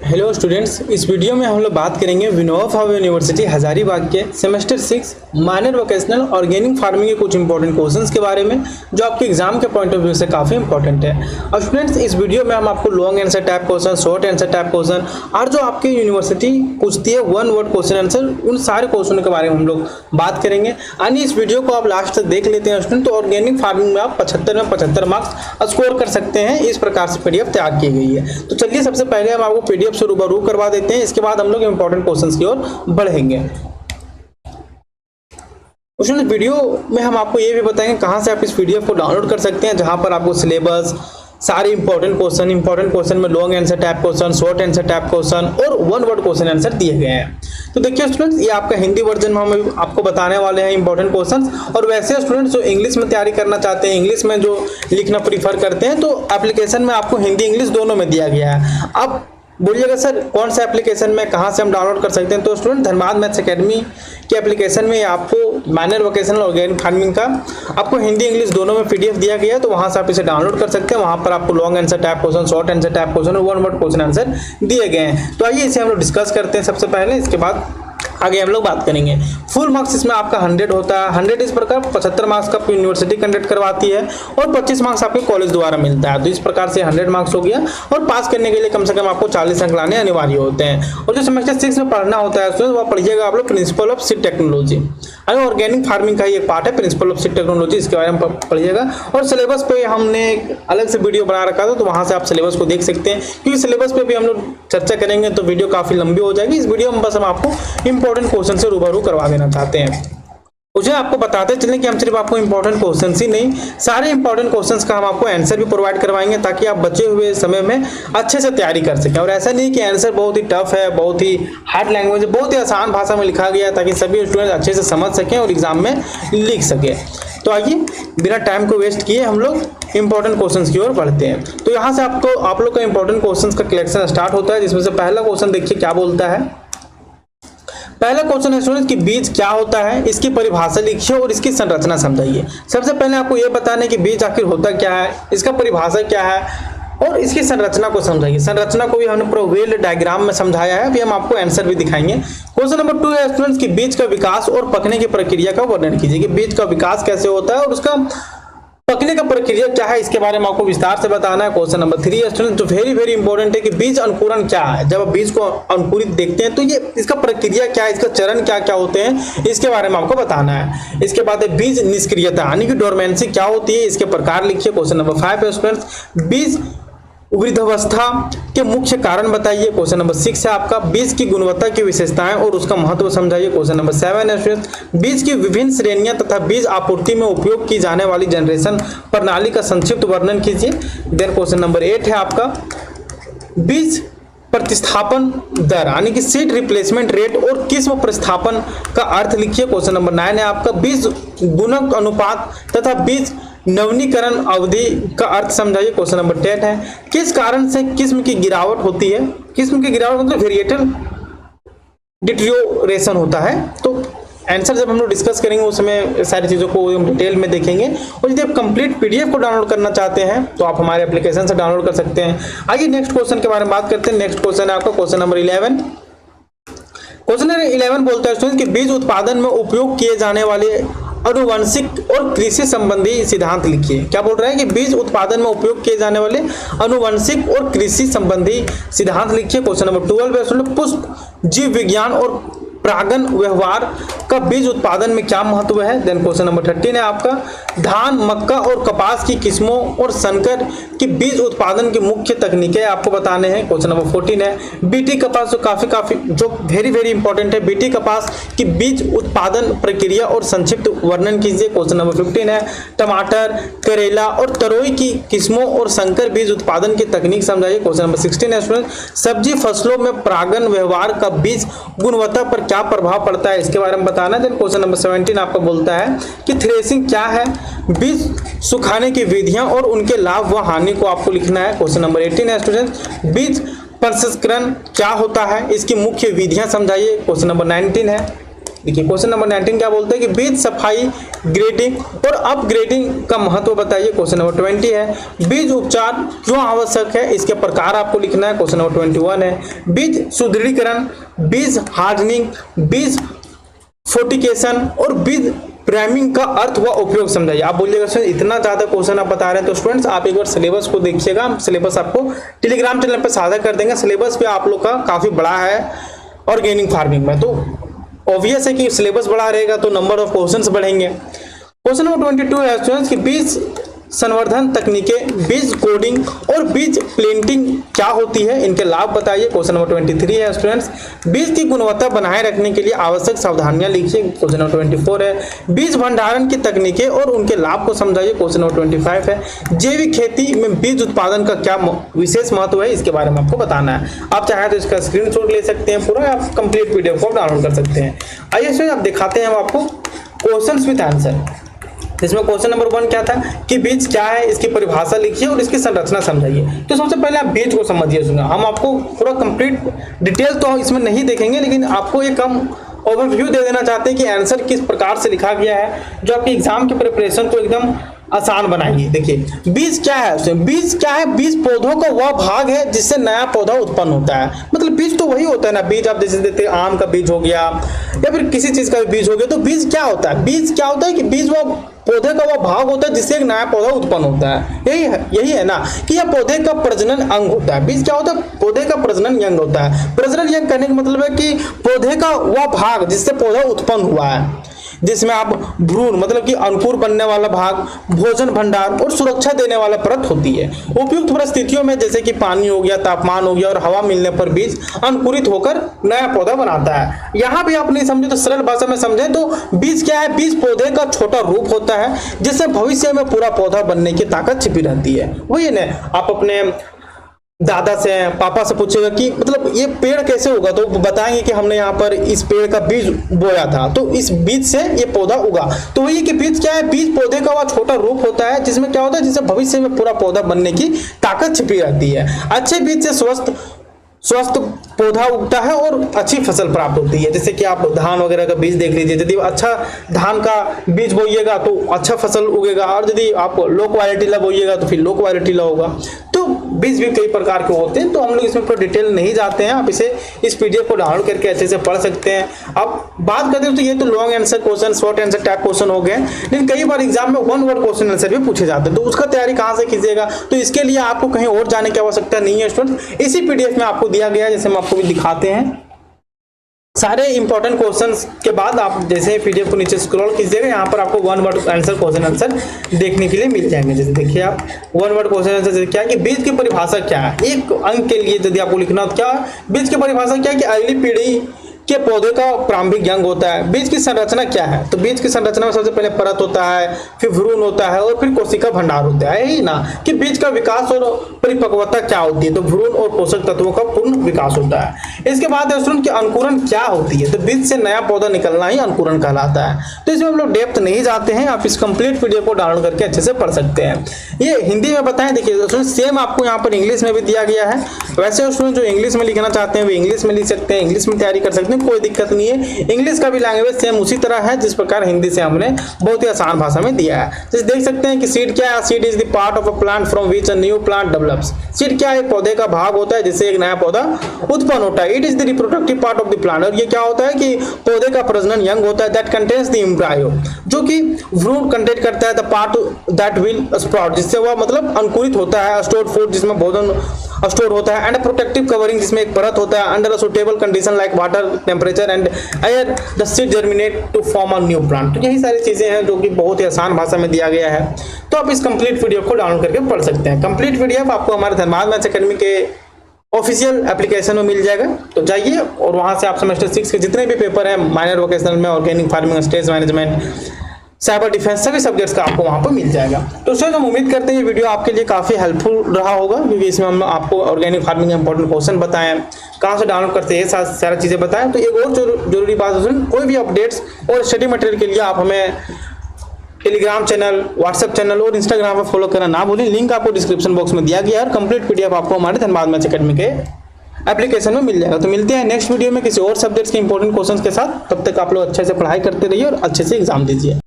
Hello students, इस video में हम लोग बात करेंगे विनोबा भावे यूनिवर्सिटी हजारीबाग के semester 6 minor vocational organic farming के कुछ इंपॉर्टेंट क्वेश्चंस के बारे में जो आपके एग्जाम के पॉइंट ऑफ व्यू से काफ़ी इंपॉर्टेंट है। और स्टूडेंट्स, इस वीडियो में हम आपको long answer type question, short answer type question और जो आपकी यूनिवर्सिटी पूछती है वन वर्ड क्वेश्चन आंसर, उन सारे क्वेश्चनों के बारे में हम लोग बात करेंगे। यानी इस वीडियो को आप लास्ट तक देख लेते हैं स्टूडेंट, तो ऑर्गेनिक फार्मिंग में आप 75 में 75 मार्क्स स्कोर कर सकते हैं। इस प्रकार से पीडीएफ तैयार की गई है। तो चलिए सबसे पहले हम आपको पीडीएफ से रूबरू करवा देते हैं, इसके बाद हम लोग इंपॉर्टेंट क्वेश्चंस की ओर बढ़ेंगे। उसमें वीडियो में हम आपको ये भी बताएंगे कहां से आप इस पीडीएफ को डाउनलोड कर सकते हैं, जहां पर आपको सिलेबस, सारे इंपॉर्टेंट क्वेश्चन में long answer type question, short answer type question और वन वर्ड क्वेश्चन आंसर दिए गए हैं। तो देखिए स्टूडेंट्स, ये आपका हिंदी वर्जन में हम आपको बताने वाले हैं इंपॉर्टेंट क्वेश्चंस। और वैसे स्टूडेंट्स जो इंग्लिश में तैयारी करना चाहते हैं, इंग्लिश में जो लिखना प्रीफर करते हैं, तो एप्लीकेशन में आपको हिंदी इंग्लिश दोनों में दिया गया है। अब बोलिएगा सर कौन सा एप्लीकेशन में कहां से हम डाउनलोड कर सकते हैं? तो स्टूडेंट धनबाद मैथ्स एकेडमी के एप्लीकेशन में आपको माइनर वोकेशनल ऑर्गेनिक फार्मिंग का आपको हिंदी इंग्लिश दोनों में पीडीएफ दिया गया है, तो वहां से आप इसे डाउनलोड कर सकते हैं। वहां पर आपको long answer type question, short answer type question और वन वर्ड क्वेश्चन आंसर दिए गए हैं। तो आइए इसे हम लोग डिस्कस करते हैं सबसे पहले, इसके बाद आगे हम लोग बात करेंगे। फुल मार्क्स इसमें आपका 100 होता है। 100 इस प्रकार 75 मार्क्स का यूनिवर्सिटी कंडक्ट करवाती है और 25 मार्क्स आपके कॉलेज द्वारा मिलता है। तो इस प्रकार से 100 मार्क्स हो गया और पास करने के लिए कम से कम आपको 40 अंक लाने अनिवार्य होते हैं। और जो सेमेस्टर 6 में पढ़ना होता है वो पढ़िएगा आप लोग principle of seed technology. Organic farming का ये पार्ट है प्रिंसिपल ऑफ सीड टेक्नोलॉजी, इसके बारे में पढ़िएगा। और सिलेबस पे हमने एक अलग से वीडियो बना रखा था, तो वहां से आप सिलेबस को देख सकते हैं, क्योंकि सिलेबस पे भी हम लोग चर्चा करेंगे तो वीडियो काफी लंबी हो जाएगी। इस वीडियो में बस हम आपको इंपॉर्टेंट क्वेश्चन से रूबरू करवा देना चाहते हैं। मुझे आपको बताते चलें कि हम सिर्फ आपको इंपॉर्टेंट क्वेश्चंस ही नहीं, सारे इंपॉर्टेंट क्वेश्चंस का हम आपको आंसर भी प्रोवाइड करवाएंगे, ताकि आप बचे हुए समय में अच्छे से तैयारी कर सकें। और ऐसा नहीं कि आंसर बहुत ही टफ है, बहुत ही हार्ड लैंग्वेज है, बहुत ही आसान भाषा में लिखा गया है, ताकि सभी स्टूडेंट अच्छे से समझ सकें और एग्जाम में लिख सकें। तो आइए बिना टाइम को वेस्ट किए हम लोग इंपॉर्टेंट क्वेश्चंस की ओर बढ़ते हैं। तो यहाँ से आप लोग का इंपॉर्टेंट क्वेश्चंस का कलेक्शन स्टार्ट होता है, जिसमें से पहला क्वेश्चन देखिए क्या बोलता है। पहला क्वेश्चन है स्टूडेंट कि बीज क्या होता है, इसकी परिभाषा लिखिए और इसकी संरचना समझाइए। सबसे पहले आपको यह बताना है कि बीज आखिर होता क्या है, इसका परिभाषा क्या है और इसकी संरचना को समझाइए। संरचना को भी हमने पूरा वेल डायग्राम में समझाया है, अभी हम आपको आंसर भी दिखाएंगे। क्वेश्चन नंबर 2 है स्टूडेंट्स कि बीज का विकास और पकने की प्रक्रिया का वर्णन कीजिए, कि बीज का विकास कैसे होता है और उसका पकने का प्रक्रिया क्या है, इसके बारे में आपको विस्तार से बताना है। क्वेश्चन नंबर 3 है स्टूडेंट जो वेरी इंपॉर्टेंट है कि बीज अंकुरण क्या है। जब आप बीज को अंकुरित देखते हैं तो ये इसका प्रक्रिया क्या है, इसका चरण क्या क्या होते हैं, इसके बारे में आपको बताना है। इसके बाद है बीज निष्क्रियता यानी कि डोरमेंसी क्या होती है, इसके प्रकार लिखिए। क्वेश्चन नंबर 5 है स्टूडेंट्स बीज वृद्धावस्था के मुख्य कारण बताइए। क्वेश्चन नंबर 6 है आपका बीज की गुणवत्ता की विशेषताएं और उसका महत्व समझाइए। क्वेश्चन नंबर 7 है बीज की विभिन्न श्रेणियां तथा बीज आपूर्ति में उपयोग की जाने वाली जनरेशन प्रणाली का संक्षिप्त वर्णन कीजिए। देन क्वेश्चन नंबर 8 है आपका बीज प्रतिस्थापन दर यानी कि सीड रिप्लेसमेंट रेट और किस्म प्रतिस्थापन का अर्थ लिखिए। क्वेश्चन नंबर 9 है आपका बीज गुणक अनुपात तथा बीज नवीनीकरण अवधि का अर्थ समझाइए। क्वेश्चन नंबर 10 है किस कारण से किस्म की गिरावट होती है। किस्म की गिरावट मतलब वेरिएटल डिटेरियोरेशन होता है। तो आंसर जब हम लोग डिस्कस करेंगे उस समय सारी चीज़ों को डिटेल में देखेंगे। और यदि आप कंप्लीट पीडीएफ को डाउनलोड करना चाहते हैं तो आप हमारे एप्लीकेशन से डाउनलोड कर सकते हैं। आइए नेक्स्ट क्वेश्चन के बारे में बात करते हैं। नेक्स्ट क्वेश्चन है आपका क्वेश्चन नंबर 11। क्वेश्चन नंबर 11 बोलता है स्टूडेंट कि बीज उत्पादन में उपयोग किए जाने वाले अनुवंशिक और कृषि संबंधी सिद्धांत लिखिए। क्या बोल रहे हैं कि बीज उत्पादन में उपयोग किए जाने वाले अनुवंशिक और कृषि संबंधी सिद्धांत लिखिए। क्वेश्चन नंबर 12 है पुष्प जीव विज्ञान और परागन व्यवहार का बीज उत्पादन में क्या महत्व है। देन क्वेश्चन नंबर 13 है आपका धान, मक्का और कपास की किस्मों और संकर की बीज उत्पादन की मुख्य तकनीकें आपको बताने हैं। क्वेश्चन नंबर 14 है बीटी कपास जो काफी जो वेरी इंपॉर्टेंट है, बीटी कपास की बीज उत्पादन प्रक्रिया और संक्षिप्त वर्णन कीजिए। क्वेश्चन नंबर 15 है टमाटर, करेला और तरोई की किस्मों और संकर बीज उत्पादन की तकनीक समझाइए। क्वेश्चन नंबर 16 है स्टूडेंट सब्जी फसलों में परागन व्यवहार का बीज गुणवत्ता पर क्या प्रभाव पड़ता है, इसके बारे में बताना है। क्वेश्चन नंबर 17 आपका बोलता है कि थ्रेसिंग क्या है, बीज सुखाने की विधियां और उनके लाभ व हानि को आपको लिखना है। क्वेश्चन नंबर 18 है स्टूडेंट बीज प्रसंस्करण क्या होता है, इसकी मुख्य विधियां समझाइए। क्वेश्चन नंबर 19 है देखिए क्वेश्चन नंबर 19 क्या बोलते हैं कि बीज सफाई, ग्रेडिंग और अपग्रेडिंग का महत्व बताइए। क्वेश्चन नंबर 20 है बीज उपचार क्यों आवश्यक है, इसके प्रकार आपको लिखना है। क्वेश्चन नंबर 21 है बीज सुदृढ़ीकरण, बीज हार्डनिंग, बीज फोर्टिकेशन और बीज प्राइमिंग का अर्थ व उपयोग समझाइए। आप बोलिएगा सर इतना ज्यादा क्वेश्चन आप बता रहे हैं, तो स्टूडेंट्स आप एक बार सिलेबस को देखिएगा। हम सिलेबस आपको टेलीग्राम चैनल पर साझा कर देंगे। सिलेबस भी आप लोग का काफी बड़ा है ऑर्गेनिक फार्मिंग में, तो ऑब्वियस है कि सिलेबस बड़ा रहेगा तो नंबर ऑफ क्वेश्चंस बढ़ेंगे। क्वेश्चन नंबर 22 है स्टूडेंट्स कि बीज संवर्धन तकनीकें, बीज कोडिंग और बीज प्लेंटिंग क्या होती है, इनके लाभ बताइए। क्वेश्चन नंबर 23 है स्टूडेंट्स बीज की गुणवत्ता बनाए रखने के लिए आवश्यक सावधानियां लिखिए। क्वेश्चन नंबर 24 है बीज भंडारण की तकनीकें और उनके लाभ को समझाइए। क्वेश्चन नंबर 25 है जैविक खेती में बीज उत्पादन का क्या विशेष महत्व है, इसके बारे में आपको बताना है। आप चाहे तो इसका स्क्रीनशॉट ले सकते हैं, पूरा आप कंप्लीट पीडीएफ को डाउनलोड कर सकते हैं। आइए स्टूडेंट आप दिखाते हैं हम आपको क्वेश्चंस विद आंसर। इसमें क्वेश्चन नंबर 1 क्या था कि बीज क्या है, इसकी परिभाषा लिखिए और इसकी संरचना समझाइए। तो सबसे पहले आप बीज को समझिए। सुना हम आपको पूरा कंप्लीट डिटेल तो इसमें नहीं देखेंगे, लेकिन आपको एक हम ओवरव्यू दे देना चाहते हैं कि आंसर किस प्रकार से लिखा गया है, जो आपकी एग्जाम की प्रिपरेशन को एकदम आसान बनाएगी। देखिए बीज क्या है, उसमें बीज क्या है, बीज पौधों का वह भाग है जिससे नया पौधा उत्पन्न होता है। मतलब बीज तो वही होता है ना, बीज आप जैसे देते हैं आम का बीज हो गया या फिर किसी चीज का बीज हो गया, तो बीज क्या होता है, बीज क्या होता है कि बीज वह पौधे का वह भाग होता है जिससे एक नया पौधा उत्पन्न होता है। यही है ना कि यह पौधे का प्रजनन अंग होता है। बीज क्या होता है, पौधे का प्रजनन अंग होता है। प्रजनन अंग कहने का मतलब है कि पौधे का वह भाग जिससे पौधा उत्पन्न हुआ है, जिसमें आप भ्रूण मतलब कि अंकुर बनने वाला भाग, भोजन भंडार और सुरक्षा देने वाला परत होती है। उपयुक्त परिस्थितियों में जैसे कि पानी हो गया, तापमान हो गया और हवा मिलने पर बीज अंकुरित होकर नया पौधा बनाता है। यहाँ भी आप नहीं समझे तो सरल भाषा में समझे तो बीज क्या है, बीज पौधे का छोटा रूप होता है जिससे भविष्य में पूरा पौधा बनने की ताकत छिपी रहती है। वही ना, आप अपने दादा से पापा से पूछेगा कि मतलब ये पेड़ कैसे होगा, तो बताएंगे कि हमने यहाँ पर इस पेड़ का बीज बोया था, तो इस बीज से ये पौधा उगा। तो वही कि बीज क्या है, बीज पौधे का वह छोटा रूप होता है जिसमें क्या होता है, जिससे भविष्य में पूरा पौधा बनने की ताकत छिपी रहती है। अच्छे बीज से स्वस्थ पौधा उगता है और अच्छी फसल प्राप्त होती है। जैसे कि आप धान वगैरह का बीज देख लीजिए, यदि अच्छा धान का बीज बोइएगा तो अच्छा फसल उगेगा, और यदि आप लो क्वालिटी ला बोइएगा तो फिर लो क्वालिटी ला होगा। तो बीज भी कई प्रकार के होते हैं, तो हम लोग इसमें पूरा डिटेल नहीं जाते हैं। आप इस पीडीएफ को डाउनलोड करके अच्छे से पढ़ सकते हैं। अब बात करते हैं तो ये तो long answer question, short answer type question हो गए, लेकिन कई बार एग्जाम में वन वर्ड क्वेश्चन आंसर भी पूछे जाते हैं, तो उसका तैयारी कहाँ से कीजिएगा। तो इसके लिए आपको कहीं और जाने की आवश्यकता नहीं है स्टूडेंट, इसी पीडीएफ में आपको दिया गया है। जैसे हम आपको भी दिखाते हैं सारे इंपॉर्टेंट क्वेश्चंस के बाद आप जैसे पीडीएफ को नीचे स्क्रॉल कीजिएगा, यहाँ पर आपको one word answer question answer देखने के लिए मिल जाएंगे। जैसे देखिए आप वन वर्ड क्वेश्चन आंसर जैसे क्या है कि बीज की परिभाषा क्या है, एक अंक के लिए यदि आपको लिखना हो क्या बीज की परिभाषा क्या है कि अगली पीढ़ी के पौधे का प्रारंभिक अंग होता है। बीज की संरचना क्या है, तो बीज की संरचना में सबसे पहले परत होता है, फिर भ्रूण होता है और फिर कोशिका भंडार होता है। यही ना कि बीज का विकास और परिपक्वता क्या होती है, तो भ्रूण और पोषक तत्वों का पूर्ण विकास होता है। इसके बाद स्टूडेंट की अंकुरन क्या होती है, तो बीज से नया पौधा निकलना ही अंकुरन कहलाता है। तो इसमें हम लोग डेप्थ नहीं जाते हैं, आप इस कंप्लीट पीडीएफ को डाउनलोड करके अच्छे से पढ़ सकते हैं। ये हिंदी में बताएं, देखिए सेम आपको यहाँ पर इंग्लिश में भी दिया गया है। वैसे स्टूडेंट जो इंग्लिश में लिखना चाहते हैं वो इंग्लिश में लिख सकते हैं, इंग्लिश में तैयारी कर सकते हैं, कोई दिक्कत नहीं है। इंग्लिश का भी लैंग्वेज सेम उसी तरह है जिस प्रकार हिंदी से हमने बहुत ही आसान भाषा में दिया है। जैसे देख सकते हैं कि सीड क्या है, seed is the part of a plant from which a new plant develops. Seed क्या है, एक पौधे का भाग होता है जिससे एक नया पौधा उत्पन्न होता है। It is the reproductive part of the plant, और ये क्या होता है कि पौधे का प्रजनन अंग होता है। दैट कंटेन्स द एम्ब्रायो, जो कि भ्रूण कंटेंट करता है। The part that will sprout, जिससे वह मतलब अंकुरित होता है। स्टोर्ड फूड, जिसमें भोजन स्टोर होता है। एंड प्रोटेक्टिव कवरिंग, जिसमें एक परत होता है। Under a suitable condition like water, temperature and air the seed germinate to form a new plant. तो यही सारी चीजें हैं जो कि बहुत ही आसान भाषा में दिया गया है। तो आप इस कंप्लीट वीडियो को डाउनलोड करके पढ़ सकते हैं। कंप्लीट पीडीएफ आपको हमारे धनबाद मैथ्स एकेडमी के ऑफिशियल एप्लीकेशन में मिल जाएगा, तो जाइए और वहां से आप सेमेस्टर 6 के जितने भी पेपर हैं माइनर वोकेशनल में, organic farming, stage management, cyber defence, सभी सब्जेक्ट्स का आपको वहां पर मिल जाएगा। तो सर हम उम्मीद करते हैं ये वीडियो आपके लिए काफी हेल्पफुल रहा होगा, क्योंकि इसमें हम आपको ऑर्गेनिक फार्मिंग के इंपॉर्टेंट क्वेश्चन बताएं, कहाँ से डाउनलोड करते हैं, सारा चीजें बताएं। तो एक और जरूरी बात है, कोई भी अपडेट्स और स्टडी मटेरियल के लिए आप हमें टेलीग्राम चैनल, व्हाट्सएप चैनल और इंस्टाग्राम पर फॉलो करना ना भूलें। लिंक आपको डिस्क्रिप्शन बॉक्स में दिया गया है। कंप्लीट पीडीएफ आपको हमारे धनबाद मैथ्स एकेडमी के एप्लीकेशन में मिल जाएगा। तो मिलते हैं नेक्स्ट वीडियो में किसी और सब्जेक्ट्स के इंपॉर्टेंट क्वेश्चंस के साथ। तब तक आप लोग अच्छे से पढ़ाई करते रहिए और अच्छे से एग्जाम दीजिए।